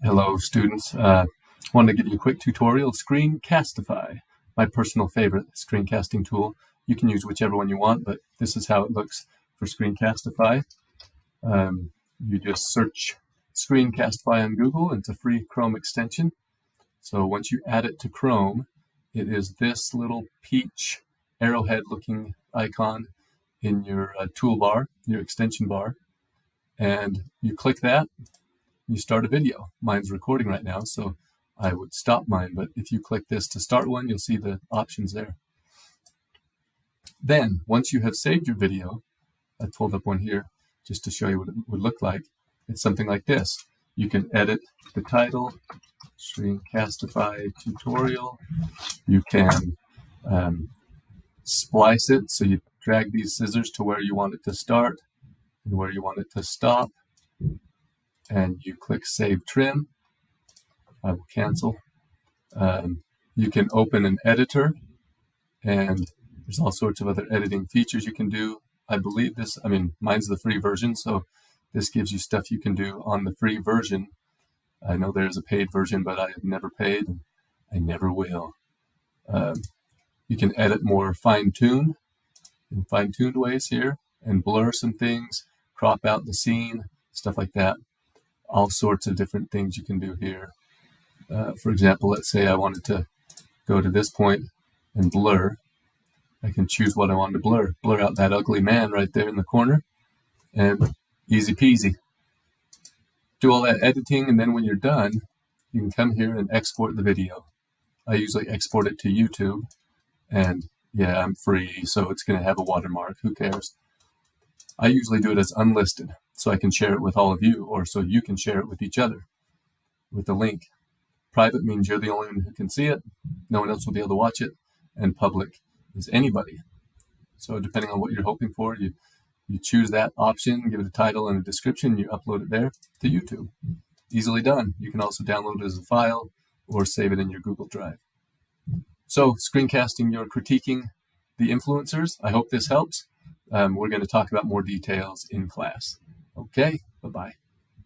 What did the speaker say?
Hello, students. Wanted to give you a quick tutorial of Screencastify, my personal favorite screencasting tool. You can use whichever one you want, but this is how it looks for Screencastify. You just search Screencastify on Google. It's a free Chrome extension. So once you add it to Chrome, it is this little peach arrowhead-looking icon in your toolbar, your extension bar, and you click that. You start a video. Mine's recording right now, so I would stop mine, but if you click this to start one, you'll see the options there. Then, once you have saved your video, I pulled up one here just to show you what it would look like. It's something like this. You can edit the title, Screencastify tutorial. You can splice it, so you drag these scissors to where you want it to start and where you want it to stop. And you click Save Trim. I will cancel. You can open an editor, and there's all sorts of other editing features you can do. I believe this, mine's the free version, so this gives you stuff you can do on the free version. I know there's a paid version, but I have never paid, and I never will. You can edit more fine-tuned in fine-tuned ways here, and blur some things, crop out the scene, stuff like that. All sorts of different things you can do here. For example, let's say I wanted to go to this point and blur. I can choose what I want to blur. Blur out that ugly man right there in the corner, and easy peasy. Do all that editing, and then when you're done, you can come here and export the video. I usually export it to YouTube, and yeah, I'm free, so it's going to have a watermark. Who cares? I usually do it as unlisted, so I can share it with all of you, or so you can share it with each other with a link. Private means you're the only one who can see it. No one else will be able to watch it. And public is anybody. So depending on what you're hoping for, you choose that option, give it a title and a description, you upload it there to YouTube. Easily done. You can also download it as a file or save it in your Google Drive. So screencasting, you're critiquing the influencers. I hope this helps. We're going to talk about more details in class. Okay, bye-bye.